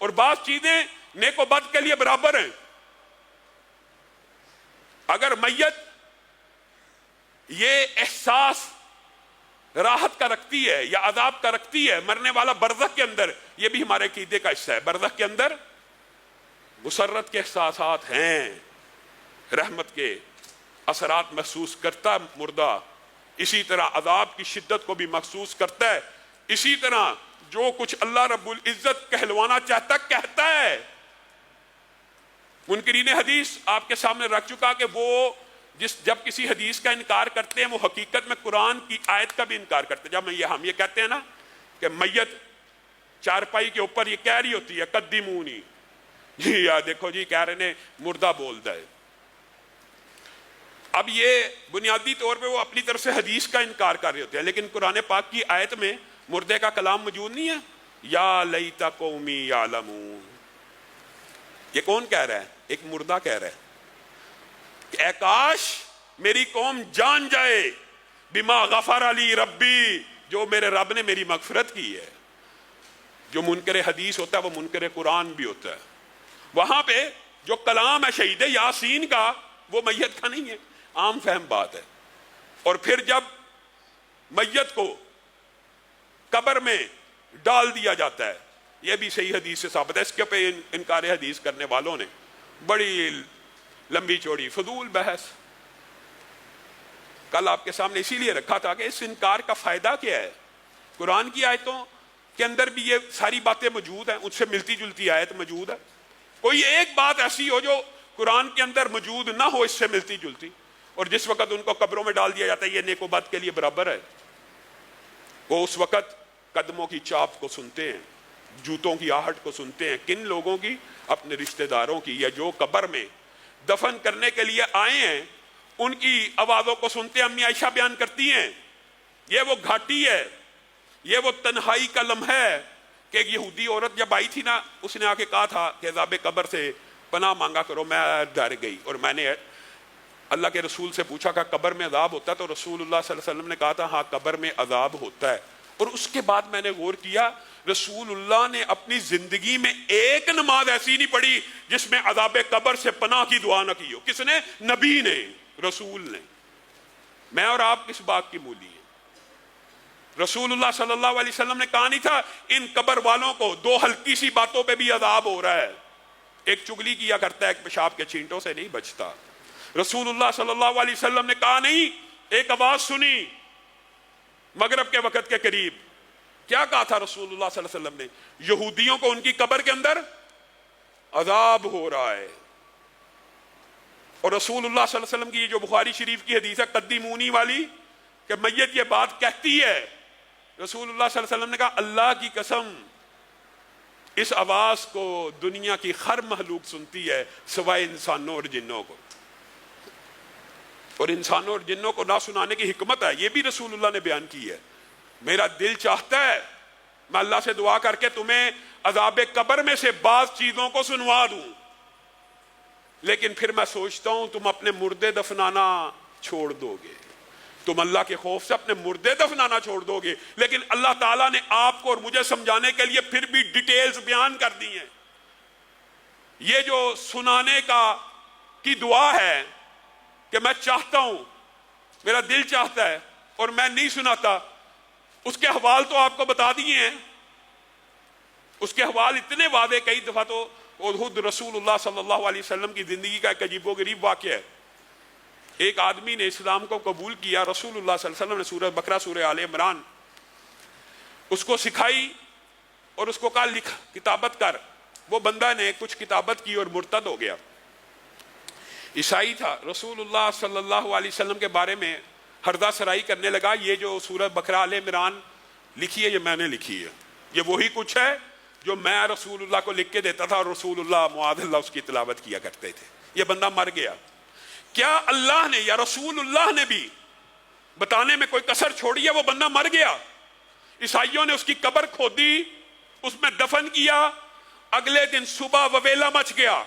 اور بعض چیزیں نیک و بد کے لیے برابر ہیں. اگر میت یہ احساس راحت کا رکھتی ہے یا عذاب کا رکھتی ہے مرنے والا برزخ کے اندر، یہ بھی ہمارے عقیدے کا حصہ ہے. برزخ کے اندر مسرت کے احساسات ہیں، رحمت کے اثرات محسوس کرتا ہے مردہ، اسی طرح عذاب کی شدت کو بھی محسوس کرتا ہے. اسی طرح جو کچھ اللہ رب العزت کہلوانا چاہتا کہتا ہے. منکرین حدیث آپ کے سامنے رکھ چکا کہ وہ جب کسی حدیث کا انکار کرتے ہیں وہ حقیقت میں قرآن کی آیت کا بھی انکار کرتے ہیں. جب ہم یہ کہتے ہیں نا کہ میت چارپائی کے اوپر یہ کہہ رہی ہوتی ہے قدمونی، یا دیکھو جی کہہ رہے نے مردہ بول دے. اب یہ بنیادی طور پہ وہ اپنی طرف سے حدیث کا انکار کر رہے ہوتے ہیں، لیکن قرآن پاک کی آیت میں مردے کا کلام موجود نہیں ہے. یا لیت قومی یعلمون، یہ کون کہہ رہا ہے؟ ایک مردہ کہہ رہا ہے کہ اے کاش میری قوم جان جائے بما غفر علی ربی، جو میرے رب نے میری مغفرت کی ہے. جو منکر حدیث ہوتا ہے وہ منکر قرآن بھی ہوتا ہے. وہاں پہ جو کلام ہے شہید یاسین کا وہ میت کا نہیں ہے، عام فہم بات ہے. اور پھر جب میت کو قبر میں ڈال دیا جاتا ہے، یہ بھی صحیح حدیث سے ثابت ہے. اس کے پہ انکار حدیث کرنے والوں نے بڑی لمبی چوڑی فضول بحث کل آپ کے سامنے اسی لیے رکھا تھا کہ اس انکار کا فائدہ کیا ہے. قرآن کی آیتوں کے اندر بھی یہ ساری باتیں موجود ہیں، ان سے ملتی جلتی آیت موجود ہے. کوئی ایک بات ایسی ہو جو قرآن کے اندر موجود نہ ہو اس سے ملتی جلتی، اور جس وقت ان کو قبروں میں ڈال دیا جاتا ہے یہ نیک و بد کے لیے برابر ہے. وہ اس وقت قدموں کی چاپ کو سنتے ہیں، جوتوں کی آہٹ کو سنتے ہیں. کن لوگوں کی؟ اپنے رشتہ داروں کی، یا جو قبر میں دفن کرنے کے لیے آئے ہیں ان کی آوازوں کو سنتے ہیں. امی عائشہ بیان کرتی ہیں یہ وہ گھاٹی ہے، یہ وہ تنہائی کا لمحہ ہے کہ ایک یہودی عورت جب آئی تھی نا، اس نے آ کے کہا تھا کہ عذاب قبر سے پناہ مانگا کرو. میں ڈر گئی اور میں نے اللہ کے رسول سے پوچھا کہ قبر میں عذاب ہوتا ہے؟ تو رسول اللہ صلی اللہ علیہ وسلم نے کہا تھا ہاں قبر میں عذاب ہوتا ہے. اور اس کے بعد میں نے غور کیا، رسول اللہ نے اپنی زندگی میں ایک نماز ایسی نہیں پڑھی جس میں عذاب قبر سے پناہ کی دعا نہ کی ہو. کس نے؟ نبی نے، رسول نے. میں اور آپ کس بات کی مولی ہیں؟ رسول اللہ صلی اللہ علیہ وسلم نے کہا نہیں تھا ان قبر والوں کو دو ہلکی سی باتوں پہ بھی عذاب ہو رہا ہے، ایک چگلی کیا کرتا ہے ایک پیشاب کے چھینٹوں سے نہیں بچتا. رسول اللہ صلی اللہ علیہ وسلم نے کہا نہیں ایک آواز سنی مغرب کے وقت کے قریب. کیا کہا تھا رسول اللہ صلی اللہ علیہ وسلم نے؟ یہودیوں کو ان کی قبر کے اندر عذاب ہو رہا ہے. اور رسول اللہ صلی اللہ علیہ وسلم کی یہ جو بخاری شریف کی حدیث ہے قدیمونی والی کہ میت یہ بات کہتی ہے، رسول اللہ صلی اللہ علیہ وسلم نے کہا اللہ کی قسم اس آواز کو دنیا کی ہر مخلوق سنتی ہے سوائے انسانوں اور جنوں کو. اور انسانوں اور جنوں کو نہ سنانے کی حکمت ہے، یہ بھی رسول اللہ نے بیان کی ہے. میرا دل چاہتا ہے میں اللہ سے دعا کر کے تمہیں عذاب قبر میں سے بعض چیزوں کو سنوا دوں، لیکن پھر میں سوچتا ہوں تم اپنے مردے دفنانا چھوڑ دو گے، تم اللہ کے خوف سے اپنے مردے دفنانا چھوڑ دو گے. لیکن اللہ تعالیٰ نے آپ کو اور مجھے سمجھانے کے لیے پھر بھی ڈیٹیلز بیان کر دی ہیں. یہ جو سنانے کی دعا ہے کہ میں چاہتا ہوں، میرا دل چاہتا ہے اور میں نہیں سناتا، اس کے حوال تو آپ کو بتا دیے ہیں. اس کے حوال اتنے واضح، کئی دفعہ تو خود رسول اللہ صلی اللہ علیہ وسلم کی زندگی کا ایک عجیب و غریب واقعہ ہے. ایک آدمی نے اسلام کو قبول کیا، رسول اللہ صلی اللہ علیہ وسلم نے سورہ بقرہ سورہ آل عمران اس کو سکھائی اور اس کو کہا لکھ کتابت کر. وہ بندہ نے کچھ کتابت کی اور مرتد ہو گیا، عیسائی تھا. رسول اللہ صلی اللہ علیہ وسلم کے بارے میں ہردہ سرائی کرنے لگا یہ جو سورہ بقرہ آل عمران لکھی ہے یہ میں نے لکھی ہے، یہ وہی کچھ ہے جو میں رسول اللہ کو لکھ کے دیتا تھا اور رسول اللہ معاذ اللہ اس کی تلاوت کیا کرتے تھے. یہ بندہ مر گیا. کیا اللہ نے یا رسول اللہ نے بھی بتانے میں کوئی کسر چھوڑی ہے؟ وہ بندہ مر گیا. عیسائیوں نے اس کی قبر کھودی، اس میں دفن کیا. اگلے دن صبح وویلا مچ گیا،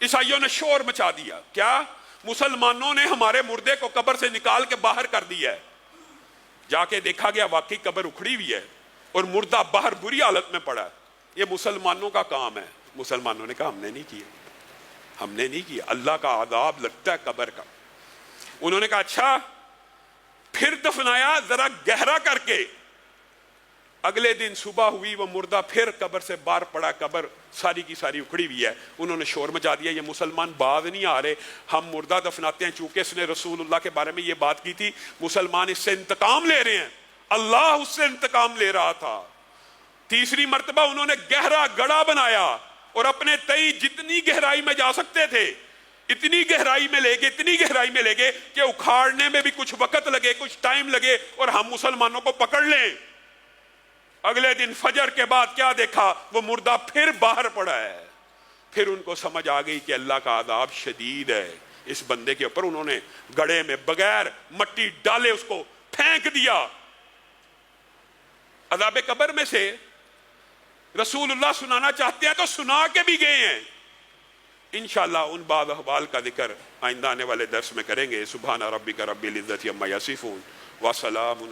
عیسائیوں نے شور مچا دیا. کیا؟ مسلمانوں نے ہمارے مردے کو قبر سے نکال کے باہر کر دیا ہے. جا کے دیکھا گیا واقعی قبر اکھڑی ہوئی ہے اور مردہ باہر بری حالت میں پڑا ہے. یہ مسلمانوں کا کام ہے. مسلمانوں نے کہا ہم نے نہیں کیا، ہم نے نہیں کیا، اللہ کا عذاب لگتا ہے قبر کا. انہوں نے کہا اچھا پھر دفنایا ذرا گہرا کر کے. اگلے دن صبح ہوئی وہ مردہ پھر قبر سے باہر پڑا، قبر ساری کی ساری اکھڑی ہوئی ہے. انہوں نے شور مچا دیا، یہ مسلمان باز نہیں آ رہے، ہم مردہ دفناتے ہیں. چونکہ اس نے رسول اللہ کے بارے میں یہ بات کی تھی، مسلمان اس سے انتقام لے رہے ہیں، اللہ اس سے انتقام لے رہا تھا. تیسری مرتبہ انہوں نے گہرا گڑھا بنایا اور اپنے تئی جتنی گہرائی میں جا سکتے تھے اتنی گہرائی میں لے گئے، اتنی گہرائی میں لے گئے کہ اکھاڑنے میں بھی کچھ وقت لگے، کچھ ٹائم لگے اور ہم مسلمانوں کو پکڑ لیں. اگلے دن فجر کے بعد کیا دیکھا؟ وہ مردہ پھر باہر پڑا ہے. پھر ان کو سمجھ آ گئی کہ اللہ کا عذاب شدید ہے اس بندے کے اوپر. انہوں نے گڑھے میں بغیر مٹی ڈالے اس کو پھینک دیا. عذاب قبر میں سے رسول اللہ سنانا چاہتے ہیں تو سنا کے بھی گئے ہیں. انشاءاللہ ان بعض احوال کا ذکر آئندہ آنے والے درس میں کریں گے. سبحان ربک رب العزت عما یصفون وسلام